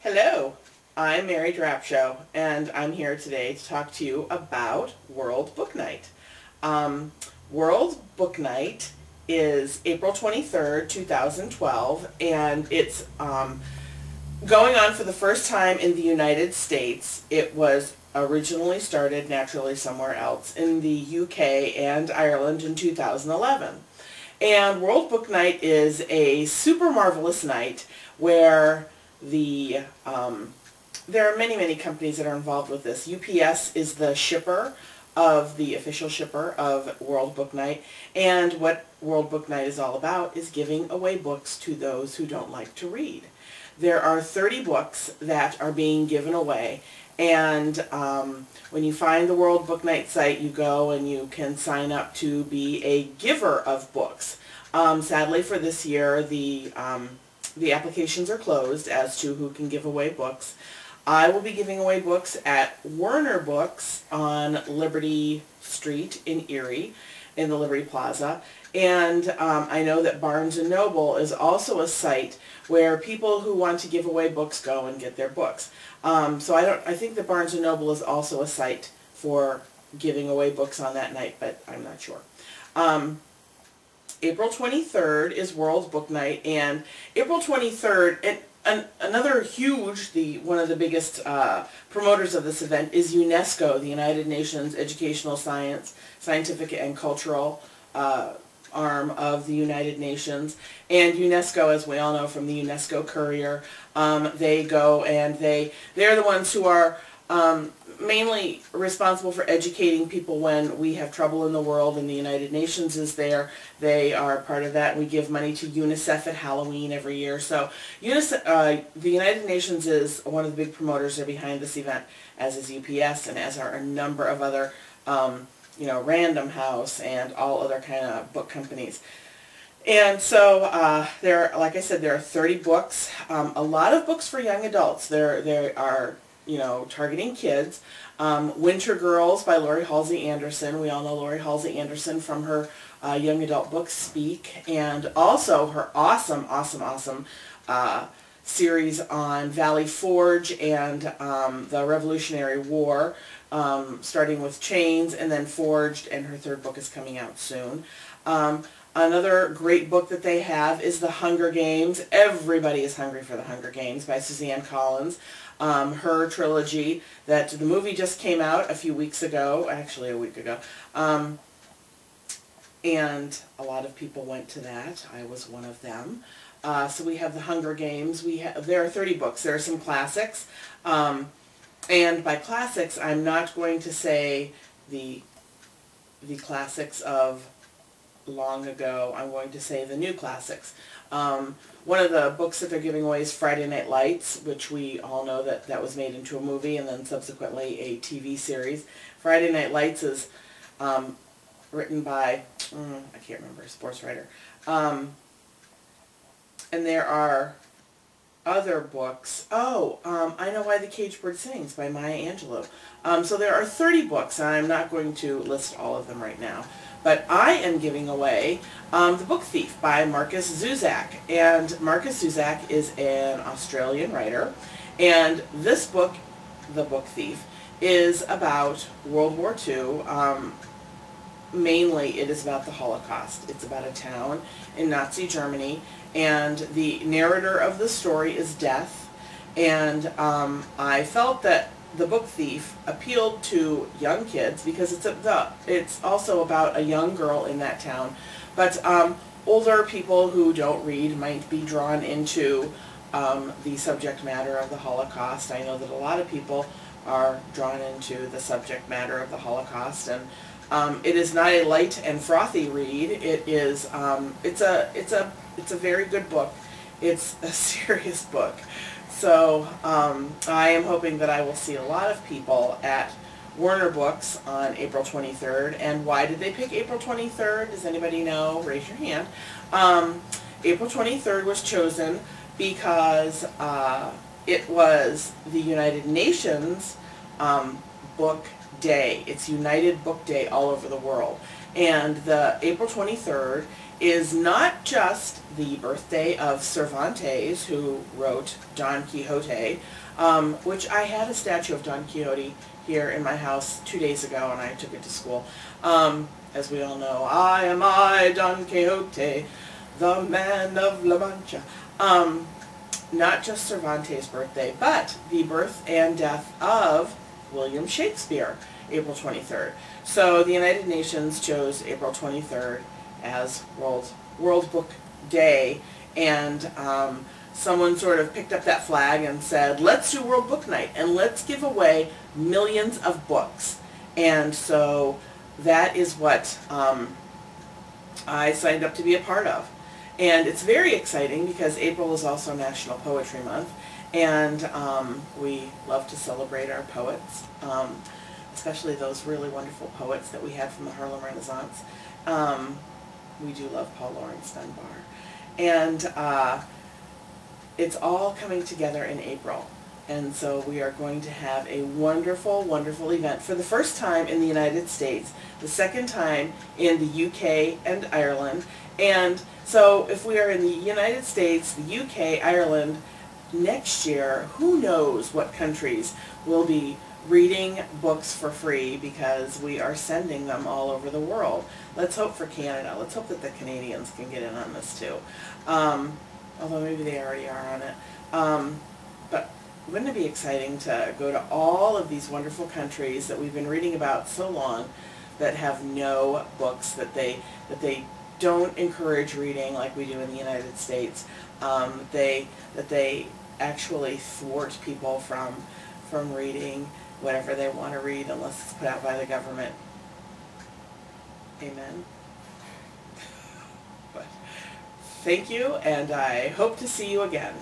Hello, I'm Mary Drapcho, and I'm here today to talk to you about World Book Night. World Book Night is April 23rd, 2012, and it's going on for the first time in the United States. It was originally started naturally somewhere else in the UK and Ireland in 2011. And World Book Night is a super marvelous night where there are many companies that are involved with this. UPS is the official shipper of World Book Night, and what World Book Night is all about is giving away books to those who don't like to read. There are 30 books that are being given away, and when you find the World Book Night site, you go and you can sign up to be a giver of books. Sadly for this year, the applications are closed as to who can give away books. I will be giving away books at Werner Books on Liberty Street in Erie, in the Liberty Plaza. And I know that Barnes & Noble is also a site where people who want to give away books go and get their books. So I think that Barnes & Noble is also a site for giving away books on that night, but I'm not sure. April 23rd is World Book Night, and April 23rd, and another huge, one of the biggest promoters of this event is UNESCO, the United Nations Educational, Scientific, and Cultural arm of the United Nations. And UNESCO, as we all know from the UNESCO Courier, they go and they're the ones who are mainly responsible for educating people when we have trouble in the world, and the United Nations is there. They are part of that. We give money to UNICEF at Halloween every year. So the United Nations is one of the big promoters. They're behind this event, as is UPS, and as are a number of other, Random House and all other kind of book companies. And so like I said, there are 30 books, a lot of books for young adults. There are targeting kids. Winter Girls by Lori Halsey Anderson. We all know Lori Halsey Anderson from her young adult book Speak, and also her awesome series on Valley Forge and the Revolutionary War, starting with Chains and then Forged, and her third book is coming out soon. Another great book that they have is The Hunger Games. Everybody is hungry for The Hunger Games by Suzanne Collins. Her trilogy, that the movie just came out a few weeks ago, actually a week ago, and a lot of people went to that. I was one of them. So we have The Hunger Games. There are 30 books. There are some classics, and by classics I'm not going to say the classics of long ago. I'm going to say the new classics. One of the books that they're giving away is Friday Night Lights, which we all know that was made into a movie and then subsequently a TV series. Friday Night Lights is written by, I can't remember, a sports writer. And there are other books. I Know Why the Caged Bird Sings by Maya Angelou. So there are 30 books, and I'm not going to list all of them right now. But I am giving away The Book Thief by Marcus Zusak. And Marcus Zusak is an Australian writer. And this book, The Book Thief, is about World War II. Mainly it is about the Holocaust. It's about a town in Nazi Germany. And the narrator of the story is Death. And I felt that The Book Thief appealed to young kids because it's also about a young girl in that town. But older people who don't read might be drawn into the subject matter of the Holocaust. I know that a lot of people are drawn into the subject matter of the Holocaust, and it is not a light and frothy read. It is it's a very good book. It's a serious book. So I am hoping that I will see a lot of people at Werner Books on April 23rd. And why did they pick April 23rd? Does anybody know? Raise your hand. April 23rd was chosen because it was the United Nations Book Day. It's United Book Day all over the world. And the April 23rd is not just the birthday of Cervantes, who wrote Don Quixote, which I had a statue of Don Quixote here in my house 2 days ago, and I took it to school. As we all know, I am I, Don Quixote, the man of La Mancha. Not just Cervantes' birthday, but the birth and death of William Shakespeare, April 23rd. So the United Nations chose April 23rd as World Book Day, and someone sort of picked up that flag and said, let's do World Book Night, and let's give away millions of books. And so that is what I signed up to be a part of. And it's very exciting because April is also National Poetry Month, and we love to celebrate our poets, especially those really wonderful poets that we had from the Harlem Renaissance. We do love Paul Laurence Dunbar. And it's all coming together in April. And so we are going to have a wonderful, wonderful event for the first time in the United States, the second time in the UK and Ireland. And so if we are in the United States, the UK, Ireland, next year, who knows what countries will be reading books for free, because we are sending them all over the world. Let's hope for Canada. Let's hope that the Canadians can get in on this too. Although maybe they already are on it. But wouldn't it be exciting to go to all of these wonderful countries that we've been reading about so long that have no books, that they don't encourage reading like we do in the United States, that they actually thwart people from reading whatever they want to read unless it's put out by the government. Amen. But thank you, and I hope to see you again.